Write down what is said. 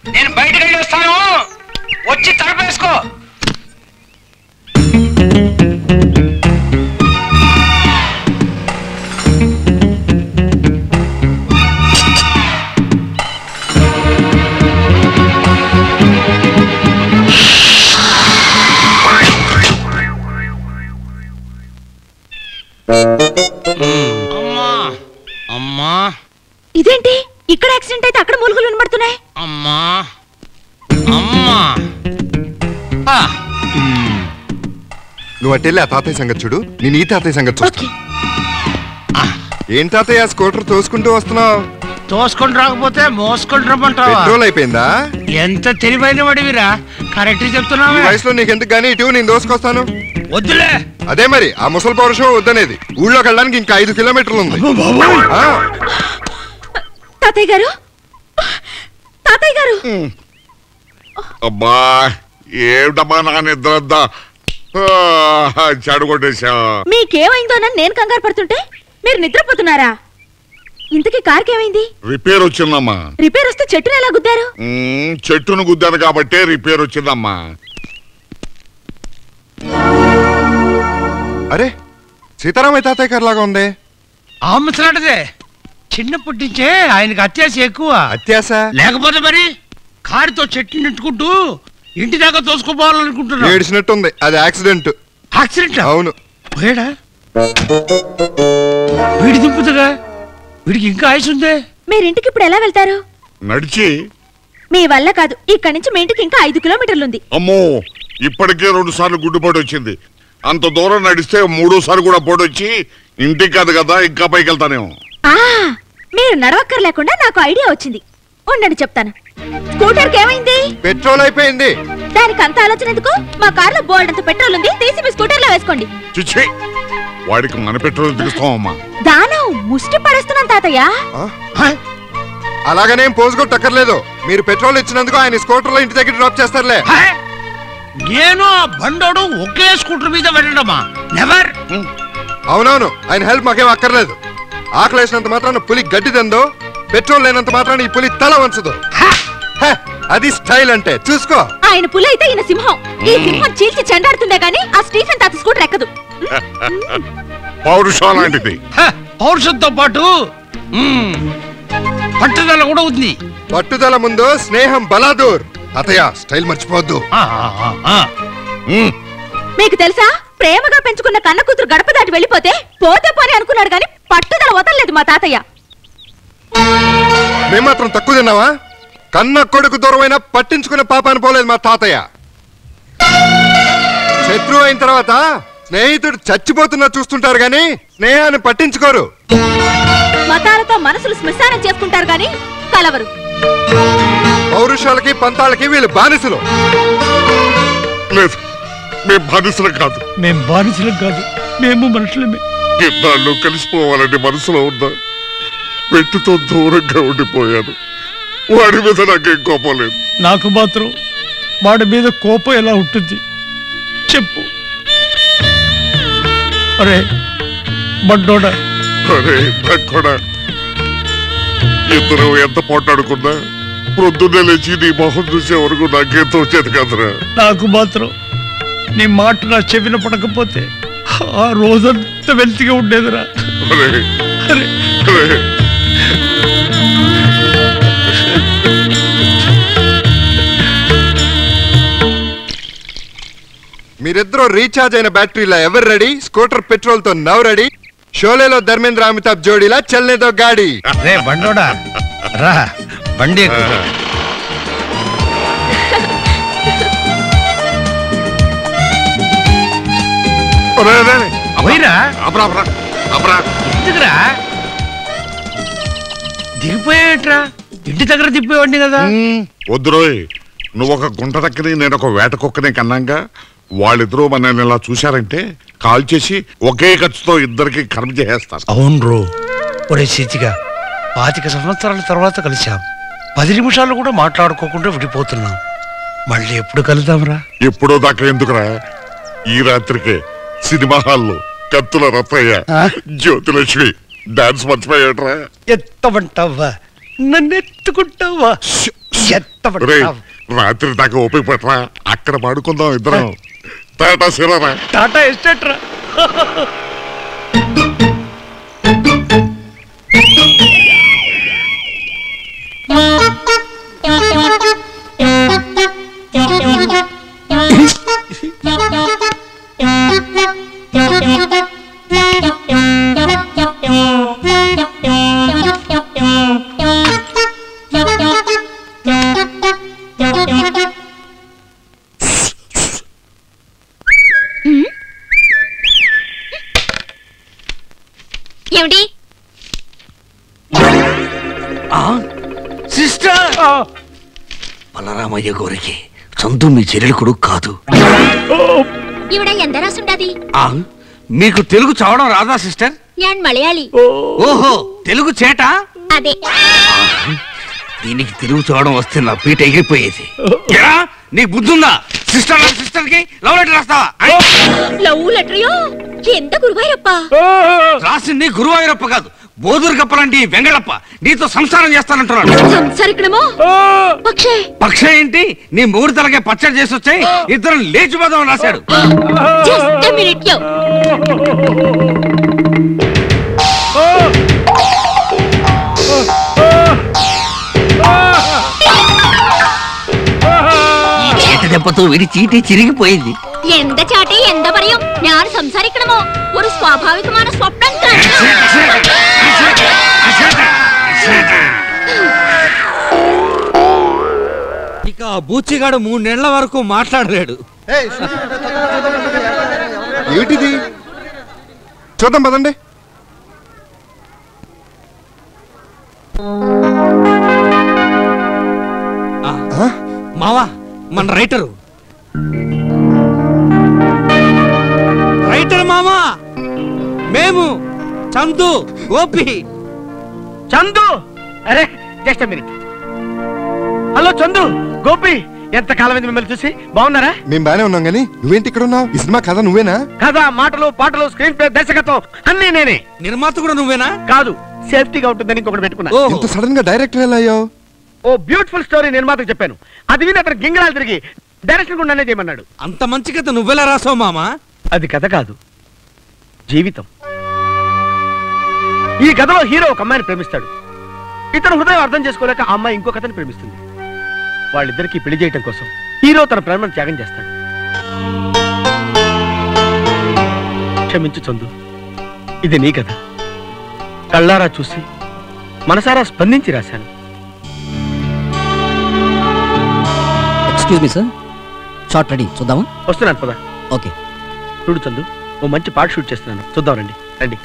నేను బయటకు వెళ్ళి వస్తాను, వచ్చి తలపేసుకో. అమ్మా అమ్మా, ఇదేంటి ఇక్కడ యాక్సిడెంట్ అయితే అక్కడ మూలుగులు వినబడుతున్నాయి? అమ్మా అమ్మా. నువ్వు అట్టెళ్ళి ఆ తాతయ్య సంగతి చూడు, నేను ఈ తాతయ్య సంగతి చూస్తా. ఏం తాతయ్య స్కూటర్ తోసుకుంటూ వస్తున్నావు? తోసుకొని రాకపోతే మోసుకొని రమ్మంటావా? పెట్రోల్ అయిపోయిందా? ఎంత తెలివైన వాడివిరా, కరెక్ట్ చెప్తున్నావు. వయసులో నీకెందుకు గానీ ఇటు నేను దోసుకొస్తాను. వద్దులే. అదే మరి ఆ ముసలి పౌరుషం వద్దనేది. ఊళ్ళోకి వెళ్ళడానికి ఇంకా 5 కిలోమీటర్లు ఉంది. తాతయ్య గారు, తాతయ్య గారు. అబ్బా ఏమిటమ్మా నా నిద్రద్దా చెడగొట్టేశా. మీకేమైందోనని నేను కంగారు పడుతుంటే మీరు నిద్రపోతున్నారా? ఇంతకీ కార్కి ఏమైంది? రిపేర్ వచ్చిందమ్మా. రిపేర్ వస్తే చెట్టును ఎలా గుద్దారు? చెట్టును గుద్దాను కాబట్టే రిపేర్ వచ్చిందమ్మా. అరే సీతారామయ్య తాతయ్య గారు లాగా ఉంది. ఆ ముసలాటదే, చిన్నప్పటి నుంచే ఆయనకి అత్యాశ ఎక్కువ. అత్యాశ లేకపోతే మరి కారుతో చెట్టు నెట్టుకుంటూ ఇంటి దాకా తోసుకోపోవాలనుకుంటున్నా. ఏడిచినట్టుంది, అది యాక్సిడెంట్. యాక్సిడెంట్? అవును. పోయాడా? వీడి దింపుతుందా? వీడికి ఇంకా ఆయుష్ ఉందే. మీరింటికి ఇప్పుడు ఎలా వెళ్తారు? నడిచి. మీ వల్ల కాదు, ఇక్కడి నుంచి మీ ఇంటికి ఇంకా 5 కిలోమీటర్లు ఉంది. అమ్మో ఇప్పటికే 2 సార్లు గుడ్డుపోటు వచ్చింది. అంత దూరం నడిస్తే 3ఓసారి కూడా పోటు వచ్చి ఇంటికి కాదు కదా ఇంకా పైకి వెళ్తానేమో. మీరు నడవక్కర్ లేకుండా నాకు ఐడియా వచ్చింది. ఉండండి చెప్తాను. స్కూటర్కి ఏమైంది? పెట్రోల్ అయిపోయింది. దానికి అంత ఆలోచన ఎందుకు? మా కార్లో బోల్డ్ అంత పెట్రోల్ ఉంది, తీసి మీ స్కూటర్ లో వేసుకోండి. చిచ్చి, వాడికి మన పెట్రోల్ దిగుస్తామమ్మా. దానం ముష్టి పడేస్తున్నాను తాతయ్య. అలాగనేం పోసుకొట్టక్కర్లేదు. మీరు పెట్రోల్ ఇచ్చినందుకు ఆయన స్కూటర్ లో ఇంటి దగ్గర డ్రాప్ చేస్తారులే. నేను బండోడు ఒకే స్కూటర్ మీద వెళ్ళడమా? నెవర్. అవునవును, ఆయన హెల్ప్ మాకేం అక్కర్లేదు. ఆకలి వేసినంత మాత్రాన పులి గడ్డి తందో, పెట్రోల్ లేనంత మాత్రాన ఈ పులి తల వంచదు. అది స్టైల్ అంటే. చూసుకో. ఆయన పులి అయితే ఈయన సింహం. ఈ సింహం చీల్చి చెండాడుతుందే గానీ ఆ స్టీఫెన్ తాత స్కూటర్ ఎక్కదు. పౌరుషం లాంటిది. పౌరుషంతో పాటు పట్టుదల కూడా ఉంది. పట్టుదల ముందు స్నేహం బలాదూర్. అతయ్య స్టైల్ మర్చిపోవద్దు. మీకు తెలుసా, ప్రేమగా పెంచుకున్న కన్న కూతురు గడప దాటి వెళ్ళిపోతే పోతే పోని అనుకున్నాడు గాని పట్టుదల వదలలేదు మా తాతయ్య. మేము మాత్రం తక్కువ తిన్నావా? కన్న కొడుకు దూరమైనా పట్టించుకునే పాపాన్ని పోలేదు మా తాతయ్య. శత్రువు అయిన తర్వాత స్నేహితుడు చచ్చిపోతున్నా చూస్తుంటారు గాని స్నేహాన్ని పట్టించుకోరు. మతాలతో మనసులు శ్మశానం చేసుకుంటారు గాని కలవరు. పౌరుషాలకి పంతాలకి వీళ్ళు బానిసలు. లేదు, మేము బానిసలం కాదు. మేము బానిసలం కాదు, మేము మనుషులమే. ఇన్నాళ్ళు కలిసిపోవాలని మనసులో ఉందా? పెట్టుతో దూరంగా ఉండిపోయాను. వాడి మీద నాకేం కోపం లేదు. నాకు మాత్రం వాడి మీద కోపం ఎలా ఉంటుంది చెప్పు. అరే బడ్డోడా, అరే బడ్డోడా, ఇద్దరు ఎంత పోటాడుకున్నా ప్రొద్దున్నే లేచి నీ మొహం చూసే వరకు నాకేం తోచేది కదరా. నాకు మాత్రం నీ మాట నా చెవిన పడకపోతే ఆ రోజంతా వెళ్తిగా ఉండేదిరా. మీరిద్దరూ రీఛార్జ్ అయిన బ్యాటరీలా ఎవరు రెడీ? స్కూటర్ పెట్రోల్ తో నవ్ రెడీ. షోలేలో ధర్మేంద్ర అమితాబ్ జోడీలా చల్నేదో గాడి. రే బండోడా రా, బండి దిగిపోయాట్రా. ఇంటి దగ్గర దిగిపోయావండి కదా. వద్దురోయ్, నువ్వు ఒక గుంట దక్కని నేను ఒక వేట కుక్కనే కన్నాగా. వాళ్ళిద్దరూ మనల్ని ఇలా చూశారంటే కాల్ చేసి ఒకే ఖర్చుతో ఇద్దరికి కర్మ చేసేస్తారు. అవును రో. ఒరే సీతిగా 25 సంవత్సరాల తర్వాత కలిసాం. 10 నిమిషాలు కూడా మాట్లాడుకోకుండా విడిపోతున్నాం. మళ్ళీ ఎప్పుడు కలుద్దాంరా? ఎప్పుడో దాకా ఎందుకురా, ఈ రాత్రికే సినిమా హాల్లో కత్తుల రత్తయ్య జ్యోతిలక్ష్మి డాన్స్ మర్చిపోయాడ్రా. ఎత్తమంటావా? నన్ను ఎత్తుకుంటావా? రాత్రి దాకా ఓపిక పట్టరా, అక్కడ పడుకుందాం ఇద్దరం. టాటా సిరరా. టాటా ఎస్టేట్ రా. సిస్టర్, బలరామయ్య గోరికి చందు మీ చెల్లెలు కొడుకు కాదు. మీకు తెలుగు చదవడం రాదా సిస్టర్? మలయాళి. ఓహో, తెలుగు చేట. అదే. దీనికి తెలుగు చదవడం వస్తే నా పీట ఎగిరిపోయేది. నీకు బుద్ధుందా? సిస్టర్ కి లవ్ లెటర్ రాస్తావా? లవ్ లెటర్ ఎంత గురువాయూరప్ప రాసింది గురువాయూరప్ప కాదు, బోధూరు కప్పలాంటి వెంగళప్ప. నీతో సంసారం చేస్తానంటున్నాడు. పక్ష ఏంటి? నీ మూడు తలకే పచ్చడి చేసి వచ్చాయి, ఇద్దరు లేచిపోదామని రాశాడు. దెబ్బతో వీడి చీటీ చిరిగిపోయింది. ఎంత చాటి ఎంత పర్యం ഞാൻ സംസാരിക്കണമോ? ഒരു സ്വാഭാവികമായ സ്വപ്നം. ఇక బూచిగాడు 3 నెలల వరకు మాట్లాడలేడు. ఏమిటిది? చూద్దాం పదండి. మావా, మన రైటరు మామా, మేము చందు, గోపి. చందు, అరే just minute. Hello Chandu, Gopi, ఎంత కాలమైంది మిమ్మల్ని చూసి. బాగున్నారా? మేము బానే ఉన్నాం గానీ నువ్వేంటి ఇక్కడ ఉన్నావు? ఈ సినిమా కథ నువ్వేనా? కథ, మాటలు, పాటలు, స్క్రీన్ ప్లే, దర్శకత్వం అన్నీ నేనే. నిర్మాత కూడా నువ్వేనా? కాదు, సేఫ్టీగా ఉంటుందని ఇంకొకటి పెట్టుకున్నా. ఇంత సడన్ గా డైరెక్టర్ ఎలా అయ్యావు? ఓ బ్యూటిఫుల్ స్టోరీ నిర్మాతకు చెప్పాను. అది విని అతను గింగరాలు తిరిగి డైరెక్షన్ కూడా చేయమన్నాడు. అంత మంచి కథ నువ్వెలా రాసావు మామా? అది కథ కాదు, జీవితం. ఈ కథలో హీరో ఒక అమ్మాయిని ప్రేమిస్తాడు. ఇతను హృదయం అర్థం చేసుకోలేక ఆ అమ్మాయి ఇంకో కథని ప్రేమిస్తుంది. వాళ్ళిద్దరికీ పెళ్లి చేయటం కోసం హీరో తన ప్రేమను త్యాగం చేస్తాడు. క్షమించు చందు, ఇది నీ కథ. కళ్ళారా చూసి మనసారా స్పందించి రాశాను. Excuse me sir, short ready, చూద్దామా? వస్తున్నాను పద. ఓకే. చూడు చందు, ఓ మంచి పాట షూట్ చేస్తున్నాను, చూద్దాం రండి. రండి.